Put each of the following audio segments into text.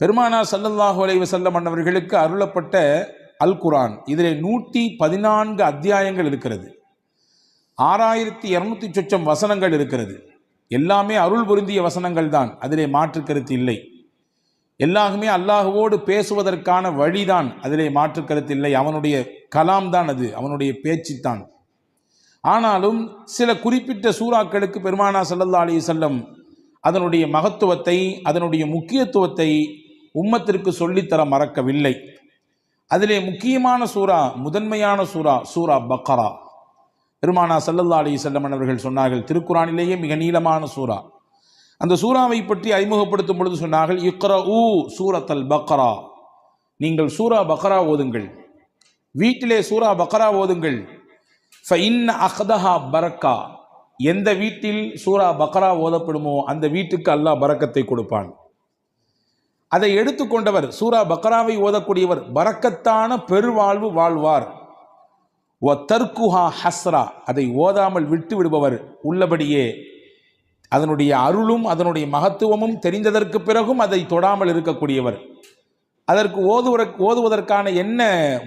பெருமானார் ஸல்லல்லாஹு அலைஹி வஸல்லம் அன்னவர்களுக்கு அருளப்பட்ட அல் குர்ஆன், இதிலே 114 அத்தியாயங்கள் இருக்கிறது. 6200 சொச்சம் வசனங்கள் இருக்கிறது. எல்லாமே அருள் பொருந்திய வசனங்கள் தான், அதிலே மாற்று கருத்து இல்லை. எல்லாருமே அல்லாஹுவோடு பேசுவதற்கான வழிதான், அதிலே மாற்று கருத்து இல்லை. அவனுடைய கலாம் தான் அது, அவனுடைய பேச்சு தான். ஆனாலும் சில குறிப்பிட்ட சூறாக்களுக்கு பெருமானார் ஸல்லல்லாஹு அலைஹி வஸல்லம் அதனுடைய மகத்துவத்தை, அதனுடைய முக்கியத்துவத்தை உம்மத்திற்கு சொல்லித்தர மறக்கவில்லை. அதிலே முக்கியமான சூரா, முதன்மையான சூரா சூரா பக்ரா. பெருமானார் ஸல்லல்லாஹு அலைஹி வஸல்லம் அவர்கள் சொன்னார்கள், திருக்குரானிலேயே மிக நீளமான சூரா. அந்த சூறாவை பற்றி அறிமுகப்படுத்தும் பொழுது சொன்னார்கள், இக்ரஊ சூரத்தல் பக்ரா, நீங்கள் சூரா பக்ரா ஓதுங்கள், வீட்டிலே சூரா பக்ரா ஓதுங்கள். ஃபஇன்ன அக்தஹா பரக்கா, எந்த வீட்டில் சூரா பக்ரா ஓதப்படுமோ அந்த வீட்டுக்கு அல்லாஹ் பரக்கத்தை கொடுப்பான். அதை எடுத்துக்கொண்டவர், சூரா பக்ராவை ஓதக்கூடியவர் பரக்கத்தான பெருவாழ்வு வாழ்வார். வ தர்குஹா ஹஸ்ரா, அதை ஓதாமல் விட்டு விடுபவர் உள்ளபடியே அதனுடைய அருளும் அதனுடைய மகத்துவமும் தெரிந்ததற்கு பிறகும் அதை தொடாமல் இருக்கக்கூடியவர், அதற்கு ஓதுவதற்கான என்ன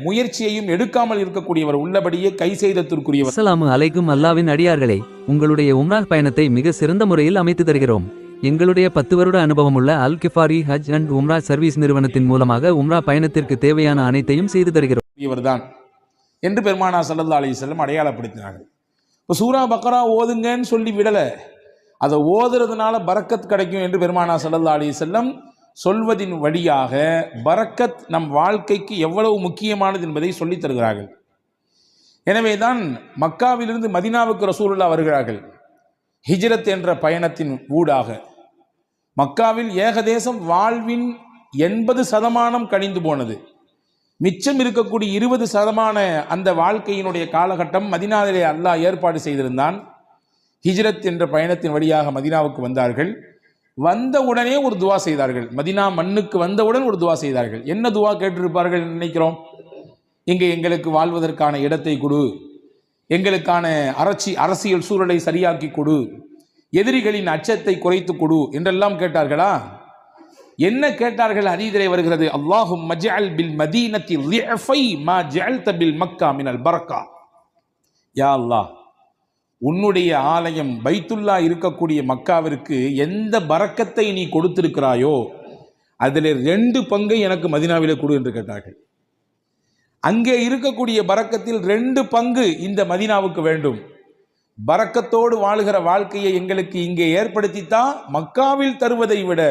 முயற்சியையும் எடுக்காமல் இருக்கக்கூடியவர், உள்ளபடியே கை செய்ததற்குரியவர். அஸ்ஸலாமு அலைக்கும். அல்லாவின் அடியார்களே, உங்களுடைய உம்ரா பயணத்தை மிக சிறந்த முறையில் அமைத்து தருகிறோம். எங்களுடைய 10 வருட அனுபவமுள்ள அல் கிஃபாரி ஹஜ் அண்ட் உம்ரா சர்வீஸ் நிறுவனத்தின் மூலமாக உம்ரா பயணத்திற்கு தேவையான அனைத்தையும் செய்து தருகிறோம் இவர்தான் என்று பெருமானார் ஸல்லல்லாஹு அலைஹி வஸல்லம் அடையாளப்படுத்தினார்கள். இப்போ சூரா பக்ரா ஓதுங்கன்னு சொல்லி விடலை, அதை ஓதுறதுனால பரக்கத் கிடைக்கும் என்று பெருமானார் ஸல்லல்லாஹு அலைஹி வஸல்லம் சொல்வதின் வழியாக பரக்கத் நம் வாழ்க்கைக்கு எவ்வளவு முக்கியமானது என்பதை சொல்லித் தருகிறார்கள். எனவே தான் மக்காவிலிருந்து மதீனாவுக்கு ரசூலுல்லாஹ் வருகிறார்கள். ஹிஜ்ரத் என்ற பயணத்தின் ஊடாக மக்காவில் ஏகதேசம் வாழ்வின் 80% கழிந்து போனது. மிச்சம் இருக்கக்கூடிய 20% அந்த வாழ்க்கையினுடைய காலகட்டம் மதீனாவிலே அல்லாஹ் ஏற்பாடு செய்திருந்தான். ஹிஜ்ரத் என்ற பயணத்தின் வழியாக மதீனாவுக்கு வந்தார்கள். வந்த உடனே ஒரு துவா செய்தார்கள். மதீனா மண்ணுக்கு வந்தவுடன் ஒரு துவா செய்தார்கள். என்ன துவா கேட்டிருப்பார்கள் நினைக்கிறோம்? இங்கே எங்களுக்கு வாழ்வதற்கான இடத்தை கொடு, எங்களுக்கான அரசியல் சூழலை சரியாக்கி கொடு, எதிரிகளின் அச்சத்தை குறைத்து கொடு என்றெல்லாம் கேட்டார்களா? என்ன கேட்டார்கள்? ஹதீஸிலே வருகிறது, அல்லாஹும்ம ஜஅல் பில் மதீனத்தி லிஃபை மா ஜஅல்த பில் மக்கா மினல் பரக்கா. யா அல்லாஹ், உன்னுடைய ஆலயம் பைத்துல்லா இருக்கக்கூடிய மக்காவிற்கு எந்த பரக்கத்தை நீ கொடுத்திருக்கிறாயோ அதில் 2 பங்கை எனக்கு மதீனாவிலே கொடு என்று கேட்டார்கள். அங்கே இருக்கக்கூடிய பரக்கத்தில் 2 பங்கு இந்த மதீனாவுக்கு வேண்டும். பரக்கத்தோடு வாழுகிற வாழ்க்கையை எங்களுக்கு இங்கே ஏற்படுத்தித்தான் மக்காவில் தருவதை விட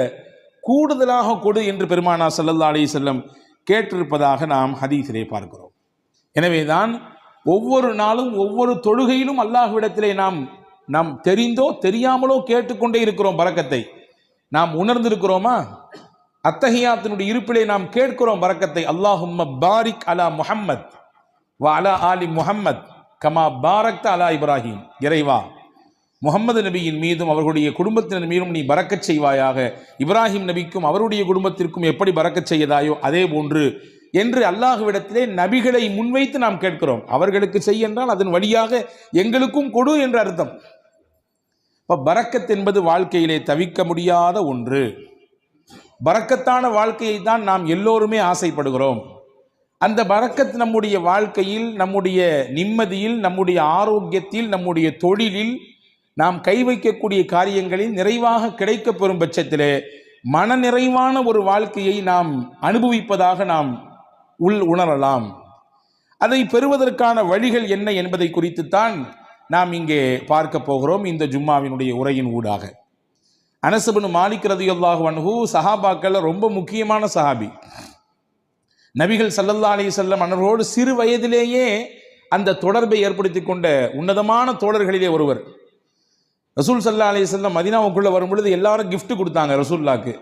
கூடுதலாக கொடு என்று பெருமானார் ஸல்லல்லாஹு அலைஹி வஸல்லம் கேட்டிருப்பதாக நாம் ஹதீஸிலே பார்க்கிறோம். எனவேதான் ஒவ்வொரு நாளும் ஒவ்வொரு தொழுகையிலும் அல்லாஹ்விடத்திலே நாம் தெரிந்தோ தெரியாமலோ கேட்டுக்கொண்டே இருக்கிறோம் பரக்கத்தை. நாம் உணர்ந்திருக்கிறோமா? அத்தஹியாத்தினுடைய இருப்பிலே நாம் கேட்கிறோம் பரக்கத்தை. அல்லாஹும்ம பாரிக் அலா முஹம்மத் வ அலா ஆலி முஹம்மத் கமா பாரக்த அலா இப்ராஹிம். இறைவா, முகமது நபியின் மீதும் அவர்களுடைய குடும்பத்தினர் மீதும் நீ பரக்கச் செய்வாயாக, இப்ராஹிம் நபிக்கும் அவருடைய குடும்பத்திற்கும் எப்படி பரக்கச் செய்யதாயோ அதே போன்று என்று அல்லாஹ்விடத்திலே நபிகளை முன்வைத்து நாம் கேட்கிறோம். அவர்களுக்கு செய் என்றால் அதன் வழியாக எங்களுக்கும் கொடு என்று அர்த்தம். இப்போ பரக்கத் என்பது வாழ்க்கையிலே தவிர்க்க முடியாத ஒன்று. பரக்கத்தான வாழ்க்கையை தான் நாம் எல்லோருமே ஆசைப்படுகிறோம். அந்த பரக்கத் நம்முடைய வாழ்க்கையில், நம்முடைய நிம்மதியில், நம்முடைய ஆரோக்கியத்தில், நம்முடைய தொழிலில், நாம் கை வைக்கக்கூடிய காரியங்களில் நிறைவாக கிடைக்கப் பெறும் பட்சத்திலே மன நிறைவான ஒரு வாழ்க்கையை நாம் அனுபவிப்பதாக நாம் உணரலாம். அதை பெறுவதற்கான வழிகள் என்ன என்பதை குறித்துத்தான் நாம் இங்கே பார்க்க போகிறோம் இந்த ஜும்மாவினுடைய உரையின் ஊடாக. அனஸ் இப்னு மாலிக் ரலியல்லாஹு அன்ஹு சஹாபாக்கள் ரொம்ப முக்கியமான சஹாபி. நபிகள் ஸல்லல்லாஹு அலைஹி வஸல்லம் அன்னவரோடு சிறு வயதிலேயே அந்த தொடர்பை ஏற்படுத்தி கொண்ட உன்னதமான தோழர்களிலே ஒருவர். ரசூல் ஸல்லல்லாஹு அலைஹி வஸல்லம் மதீனாவுக்குள்ள வரும்பொழுது எல்லாரும் கிஃப்ட் கொடுத்தாங்க ரசூலுல்லாஹ்க்கு.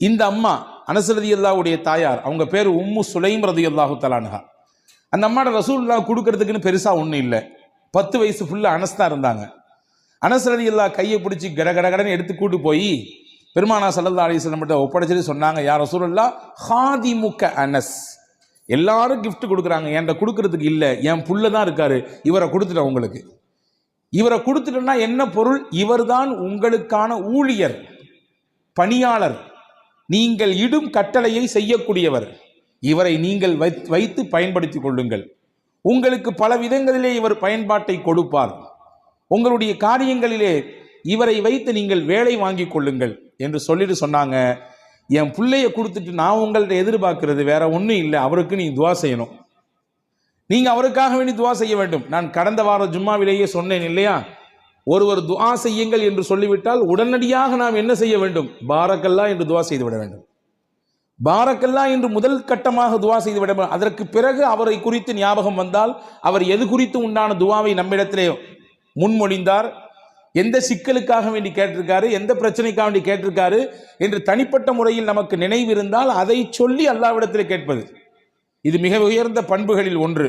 இந்த அம்மா அனஸ் ரலியல்லாஹுடைய தாயார், அவங்க பேர் உம்மு சுலைம் ரலியல்லாஹு தஆலா அன்ஹா. அந்த அம்மாட ரசூலுல்லாஹ் கொடுக்கறதுக்குன்னு பெருசா ஒன்றும் இல்லை. 10 வயசு ஃபுல்லாக அனஸ் தான் இருந்தாங்க. அனஸ் ரலியல்லாஹு கையை பிடிச்சி கடகடன்னு எடுத்து கூட்டு போய் பெருமானார் ஸல்லல்லாஹு அலைஹி வஸல்லம் கிட்ட ஒப்படைச்சிட்டு சொன்னாங்க, யா ரசூலுல்லாஹ் ஹாதிமுக அனஸ், எல்லாரும் கிஃப்ட் கொடுக்குறாங்க, என்கிட்ட கொடுக்கறதுக்கு இல்லை, என் புள்ள தான் இருக்காரு, இவரை கொடுத்துட்டேன் உங்களுக்கு. இவரை கொடுத்துட்டோம்னா என்ன பொருள்? இவர்தான் உங்களுக்கான ஊழியர், பணியாளர், நீங்கள் இடும் கட்டளையை செய்யக்கூடியவர். இவரை நீங்கள் வைத்து பயன்படுத்திக் கொள்ளுங்கள். உங்களுக்கு பல விதங்களிலே இவர் பயன்பாட்டை கொடுப்பார். உங்களுடைய காரியங்களிலே இவரை வைத்து நீங்கள் வேலை வாங்கி கொள்ளுங்கள் என்று சொல்லிட்டு சொன்னாங்க. என் பிள்ளைய கொடுத்துட்டு நான் உங்கள்ட்ட எதிர்பார்க்கிறது வேற ஒன்றும் இல்லை, அவருக்கு நீ துவா செய்யணும். நீங்க அவருக்காக வேண்டி துவா செய்ய வேண்டும். நான் கடந்த வார ஜும்மாவிலேயே சொன்னேன் இல்லையா, ஒருவர் துவா செய்யுங்கள் என்று சொல்லிவிட்டால் உடனடியாக நாம் என்ன செய்ய வேண்டும்? பாரக்கல்லா என்று துவா செய்து விட வேண்டும். பாரக்கல்லா என்று முதல் கட்டமாக துவா செய்து விட வேண்டும். அதற்கு பிறகு அவரை குறித்து ஞாபகம் வந்தால் அவர் எது குறித்து உண்டான துவாவை நம்மிடத்திலே முன்மொழிந்தார், எந்த சிக்கலுக்காக வேண்டி கேட்டிருக்காரு, எந்த பிரச்சனைக்காக வேண்டி கேட்டிருக்காரு என்று தனிப்பட்ட முறையில் நமக்கு நினைவு இருந்தால் அதை சொல்லி அல்லாஹ்விடத்தில் கேட்பது, இது மிக உயர்ந்த பண்புகளில் ஒன்று.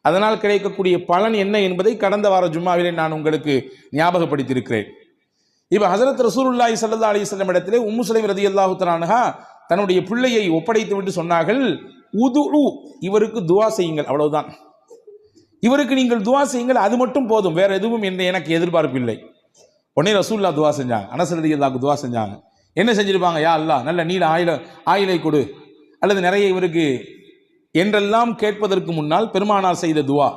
அதனால் கிடைக்கக்கூடிய பலன் என்ன என்பதை கடந்த வார ஜும்மாவிலே நான் உங்களுக்கு ஞாபகப்படுத்தியிருக்கிறேன். இப்போ ஹஸரத் ரசூலுல்லாஹி ஸல்லல்லாஹு அலைஹி வஸல்லம் இடத்திலே உம்மு சுலைம் ரலியல்லாஹு தஆலா அன்ஹா தன்னுடைய பிள்ளையை ஒப்படைத்து விட்டு சொன்னார்கள், உதுஉ, இவருக்கு துவா செய்யுங்கள், அவ்வளவுதான். இவருக்கு நீங்கள் துவா செய்யுங்கள், அது மட்டும் போதும், வேற எதுவும் எனக்கு எதிர்பார்ப்பு இல்லை. உடனே ரசூலுல்லாஹ் துவா செஞ்சாங்க, அனஸ் ரலியல்லாஹு துவா செஞ்சாங்க. என்ன செஞ்சிருப்பாங்க? யா அல்லாஹ் நல்ல நீல ஆயிலை கொடு, அல்லது நிறைய இவருக்கு என்றெல்லாம் கேட்பதற்கு முன்னால் பெருமானார் செய்த துவா,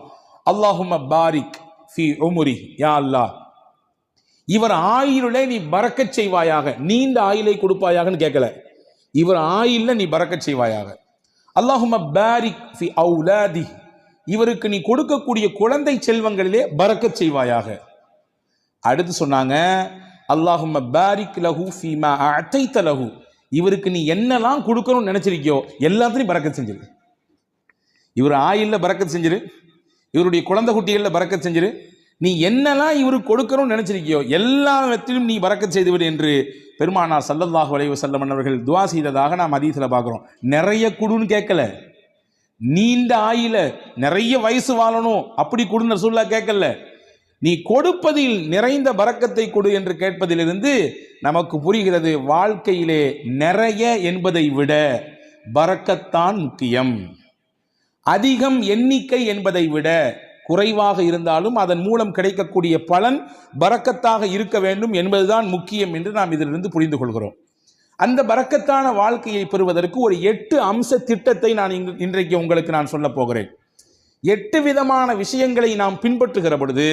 அல்லாஹும்ம பாரிக் ஃபி உம்ரி, யா அல்லாஹ் இவர் ஆயிலே நீ பரக்கச் செய்வாயாக, நீண்ட ஆயிலை கொடுப்பாயாகன்னு கேட்கல, இவர் ஆயில்ல நீ பரக்கச் செய்வாயாக. அல்லாஹும்ம பாரிக் ஃபி அவுலாதி, இவருக்கு நீ கொடுக்கக்கூடிய குழந்தை செல்வங்களிலே பரக்கச் செய்வாயாக. அடுத்து சொன்னாங்க, அல்லாஹும்ம பாரிக் லஹு ஃபீமா அதைத லஹு, இவருக்கு நீ என்னெல்லாம் கொடுக்கணும்னு நினைச்சிருக்கியோ எல்லாத்தையும் பரக்கத் செஞ்சிரு. இவர் ஆயில்ல பரக்கத் செஞ்சிரு, இவருடைய குழந்தை குட்டிகளில் பரக்கத் செஞ்சிரு, நீ என்னெல்லாம் இவருக்கு கொடுக்கணும்னு நினைச்சிருக்கியோ எல்லாத்திலும் நீ பரக்கத் செய்துவிடு என்று பெருமானார் ஸல்லல்லாஹு அலைஹி வஸல்லம் அவர்கள் துஆ செய்ததாக நாம் ஹதீஸ்ல பார்க்கிறோம். நிறைய குடுன்னு கேட்கல, நீண்ட ஆயில நிறைய வயசு வாழணும் அப்படி குடுன்னு ரசூலுல்லாஹ் கேட்கல, நீ கொடுப்பதில் நிறைந்த பரக்கத்தை கொடு என்று கேட்பதிலிருந்து நமக்கு புரிகிறது, வாழ்க்கையிலே நிறைய என்பதை விட பரக்கத்தான் முக்கியம். அதிகம் எண்ணிக்கை என்பதை விட குறைவாக இருந்தாலும் அதன் மூலம் கிடைக்கக்கூடிய பலன் பரக்கத்தாக இருக்க வேண்டும் என்பதுதான் முக்கியம் என்று நாம் இதிலிருந்து புரிந்து கொள்கிறோம். அந்த பரக்கத்தான வாழ்க்கையை பெறுவதற்கு ஒரு 8 அம்ச திட்டத்தை நான் இன்றைக்கு உங்களுக்கு நான் சொல்ல போகிறேன். 8 விதமான விஷயங்களை நாம் பின்பற்றுகிற பொழுது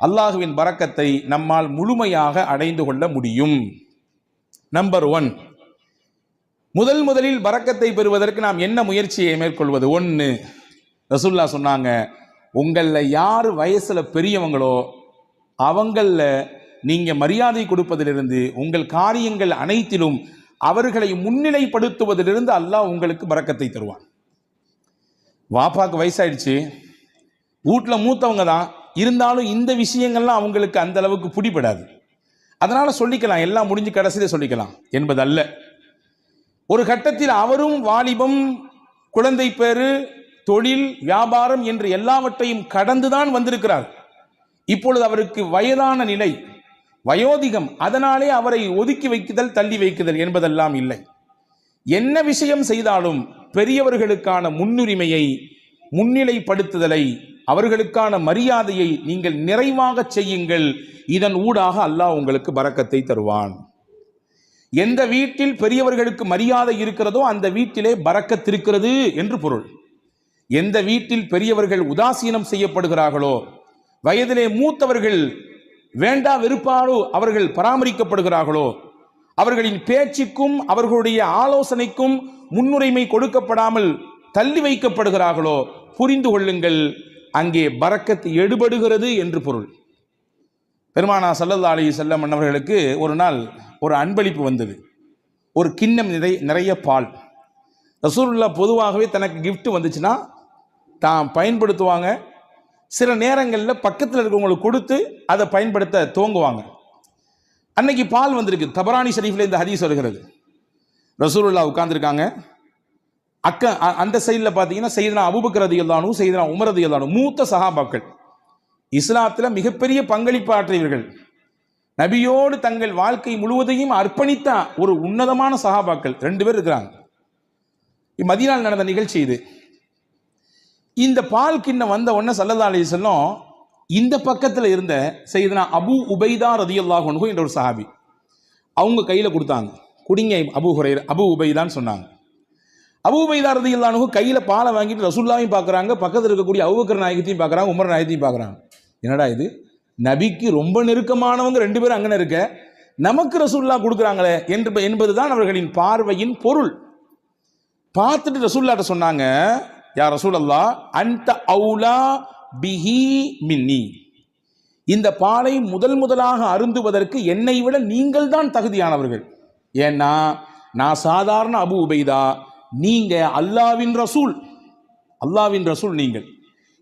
அல்லாஹுவின் பரக்கத்தை நம்மால் முழுமையாக அடைந்து கொள்ள முடியும். நம்பர் 1, முதலில் பரக்கத்தை பெறுவதற்கு நாம் என்ன முயற்சியை மேற்கொள்வது? 1, ரசூலுல்லாஹ் சொன்னாங்க, உங்களில் யார் வயசுல பெரியவங்களோ அவங்களில் நீங்க மரியாதை கொடுப்பதிலிருந்து உங்கள் காரியங்கள் அனைத்திலும் அவர்களை முன்னிலைப்படுத்துவதிலிருந்து அல்லாஹ் உங்களுக்கு பரக்கத்தை தருவான். வாப்பாக்கு வயசாயிடுச்சு, வீட்டில் மூத்தவங்க தான் இருந்தாலும் இந்த விஷயங்கள்லாம் அவங்களுக்கு அந்த அளவுக்கு பிடிபடாது, அதனால சொல்லிக்கலாம், எல்லாம் முடிஞ்சு கடைசியில சொல்லிக்கலாம் என்பதல்ல. ஒரு கட்டத்தில் அவரும் வாலிபம், குழந்தை பேரு, தொழில், வியாபாரம் என்று எல்லாவற்றையும் கடந்துதான் வந்திருக்கிறார். இப்பொழுது அவருக்கு வயதான நிலை, வயோதிகம், அதனாலே அவரை ஒதுக்கி வைக்குதல், தள்ளி வைக்குதல் என்பதெல்லாம் இல்லை. என்ன விஷயம் செய்தாலும் பெரியவர்களுக்கான முன்னுரிமையை, முன்னிலைப்படுத்துதலை, அவர்களுக்கான மரியாதையை நீங்கள் நிறைவாக செய்யுங்கள். இதன் ஊடாக அல்லாஹ் உங்களுக்கு பரக்கத்தை தருவான். எந்த வீட்டில் பெரியவர்களுக்கு மரியாதை இருக்கிறதோ அந்த வீட்டிலே பரக்கத் இருக்கிறது என்று பொருள். எந்த வீட்டில் பெரியவர்கள் உதாசீனம் செய்யப்படுகிறார்களோ, வயதிலே மூத்தவர்கள் வேண்டா வெறுப்பாலோ அவர்கள் பராமரிக்கப்படுகிறார்களோ, அவர்களின் பேச்சுக்கும் அவர்களுடைய ஆலோசனைக்கும் முன்னுரிமை கொடுக்கப்படாமல் தள்ளி வைக்கப்படுகிறார்களோ, புரிந்து கொள்ளுங்கள், அங்கே பரக்கத் எடுபடுகிறது என்று பொருள். பெருமானார் ஸல்லல்லாஹு அலைஹி வஸல்லம் அவர்களுக்கு ஒரு நாள் ஒரு அன்பளிப்பு வந்தது. ஒரு கிண்ணம் நிறைய பால். ரசூலுல்லாஹ் பொதுவாகவே தனக்கு கிஃப்ட் வந்துச்சுன்னா தான் பயன்படுத்துவாங்க. சில நேரங்களில் பக்கத்தில் இருக்கவங்களுக்கு கொடுத்து அதை பயன்படுத்த துவங்குவாங்க. அன்னைக்கு பால் வந்திருக்கு. தபரானி ஷரீஃபில் இந்த ஹதீஸ் வருகிறது. ரசூலுல்லாஹ் உட்கார்ந்துருக்காங்க. அந்த சைடில் பார்த்தீங்கன்னா சையதுனா அபூபக்கர் ரலியல்லாஹு அன்ஹு, சையதுனா உமர் ரலியல்லாஹு அன்ஹு, மூத்த சஹாபாக்கள், இஸ்லாத்தில் மிகப்பெரிய பங்களிப்பு ஆற்றியவர்கள், நபியோடு தங்கள் வாழ்க்கை முழுவதையும் அர்ப்பணித்த ஒரு உன்னதமான சஹாபாக்கள் 2 பேர் இருக்கிறாங்க. மதீனாவில் நடந்த நிகழ்ச்சி இது. இந்த பால் கிண்ணம் வந்த உடனே ஸல்லல்லாஹு அலைஹி வஸல்லம் இந்த பக்கத்தில் இருந்த சையதுனா அபூ உபைதா ரலியல்லாஹு அன்ஹு என்ற ஒரு சஹாபி அவங்க கையில் கொடுத்தாங்க. குடிங்க அபு உபைதான்னு சொன்னாங்க. அபு உபைதா ரலியல்லாஹு அன்ஹு கையில் பாலை வாங்கிட்டு ரசூலுல்லாஹையும் பார்க்குறாங்க, பக்கத்தில் இருக்கக்கூடிய அபூபக்கர் நாயகத்தையும் பார்க்குறாங்க, உமர் நாயகத்தையும் பார்க்குறாங்க. என்னடா இது, நபிக்கு ரொம்ப நெருக்கமானவங்க 2 பேரும் அங்கே இருக்க, நமக்கு ரசூலுல்லாஹ் கொடுக்குறாங்களே என்பதுதான் அவர்களின் பார்வையின் பொருள். பார்த்துட்டு ரசூலுல்லாஹ்ட்ட சொன்னாங்க, யா ரசூலல்லாஹ் அன்த அவுலா பிஹி மின்னி, இந்த பாலை முதலாக அருந்துவதற்கு என்னை விட நீங்கள் தான் தகுதியானவர்கள். ஏன்னா நான் சாதாரண அபு உபைதா, நீங்க அல்லாவின் ரசூல் நீங்கள்,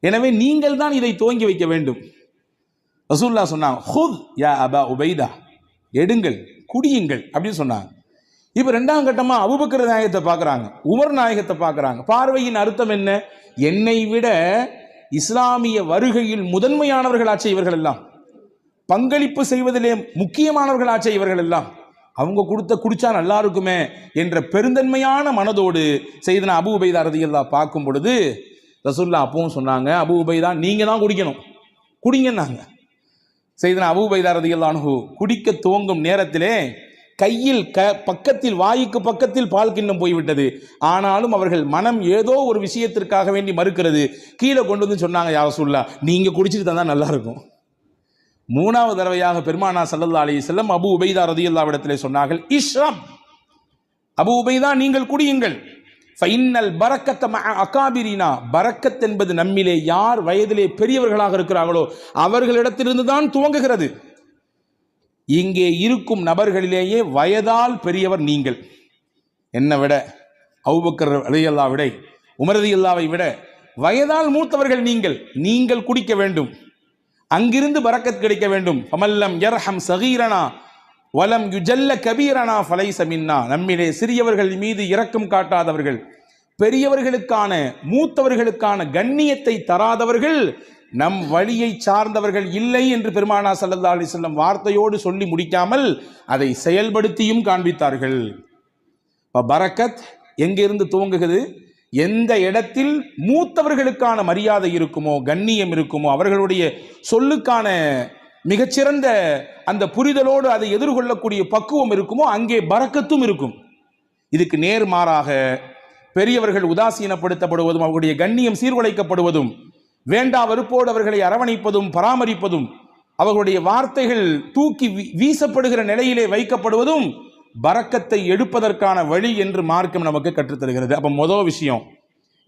எனவே நீங்கள் தான் இதை துவங்கி வைக்க வேண்டும். ரசூலுல்லாஹ் சொன்னாங்க, ஹுத் யா அபா உபைதா, எடுங்கள், குடியுங்கள் அப்படின்னு சொன்னாங்க. இப்போ 2ஆம் கட்டமா அபூபக்கர் நாயகத்தை பார்க்குறாங்க, உமர் நாயகத்தை பார்க்குறாங்க. பார்வையின் அர்த்தம் என்ன? என்னை விட இஸ்லாமிய வருகையில் முதன்மையானவர்களாச்சே இவர்கள் எல்லாம், பங்களிப்பு செய்வதிலே முக்கியமானவர்களாச்சே இவர்கள் எல்லாம், அவங்க குடிச்சா நல்லா இருக்குமே என்ற பெருந்தன்மையான மனதோடு செய்தனா அபு உபைதா ரலியல்லாஹு பார்க்கும் பொழுது ரசூலுல்லாஹ் அப்பவும் சொன்னாங்க, அபு உபைதா நீங்க தான் குடிக்கணும், குடிங்கன்னாங்க. செய்தனா அபு உபைதா ரலியல்லாஹு அன்ஹு குடிக்க துவங்கும் நேரத்திலே கையில் பக்கத்தில், வாய்க்கு பக்கத்தில் பால் கிண்ணம் போய்விட்டது. ஆனாலும் அவர்கள் மனம் ஏதோ ஒரு விஷயத்திற்காக வேண்டி மறுக்கிறது. கீழே கொண்டு வந்து சொன்னாங்க, யா ரசூலுல்லாஹ் நீங்க குடிச்சிட்டு தான் நல்லா இருக்கும். 3வது தடவையாக பெருமானா ஸல்லல்லாஹு அலைஹி வஸல்லம் அபு உபைதா ரலியல்லாஹு இடத்திலே சொன்னார்கள், இஷ்ரப், அபு உபைதா நீங்கள் குடியுங்கள். ஃபைன்னல் பரக்கத்த மஅ அகாபிரினா, பரக்கத் என்பது நம்மிலே யார் வயதிலே பெரியவர்களாக இருக்கிறார்களோ அவர்களிடத்திலிருந்து தான் துவங்குகிறது. இங்கே இருக்கும் நபர்களிலேயே வயதால் பெரியவர் நீங்கள், என்னை விட அபூபக்கர் ரலியல்லாஹு விட, உமர் ரலியல்லாஹை விட வயதால் மூத்தவர்கள் நீங்கள் குடிக்க வேண்டும், அங்கிருந்து பரக்கத் கிடைக்க வேண்டும். ஃபமல்லம் யர்ஹம் சகீரனா வலம் யுஜல்ல கபீரனா ஃபலைஸ மின்னா, நம்மிலே சிறியவர்கள் மீது இரக்கம் காட்டாதவர்கள், பெரியவர்களுக்கான மூத்தவர்களுக்கான கண்ணியத்தை தராதவர்கள் நம் வழியை சார்ந்தவர்கள் இல்லை என்று பெருமானா ஸல்லல்லாஹு அலைஹி வஸல்லம் வார்த்தையோடு சொல்லி முடிக்காமல் அதை செயல்படுத்தியும் காண்பித்தார்கள். பரக்கத் எங்கிருந்து துவங்குகிறது? எந்த இடத்தில் மூத்தவர்களுக்கான மரியாதை இருக்குமோ, கண்ணியம் இருக்குமோ, அவர்களுடைய சொல்லுக்கான மிகச்சிறந்த அந்த புரிதலோடு அதை எதிர்கொள்ளக்கூடிய பக்குவம் இருக்குமோ, அங்கே பரக்கத்தும் இருக்கும். இதுக்கு நேர்மாறாக பெரியவர்கள் உதாசீனப்படுத்தப்படுவதும், அவர்களுடைய கண்ணியம் சீர்குலைக்கப்படுவதும், வேண்டா வெறுப்போடு அவர்களை அரவணைப்பதும் பராமரிப்பதும், அவர்களுடைய வார்த்தைகள் தூக்கி வீசப்படுகிற நிலையிலே வைக்கப்படுவதும் பரக்கத்தை எடுப்பதற்கான வழி என்று மார்க்கம் நமக்கு கற்றுத்தருகிறது. அப்ப முதல் விஷயம்,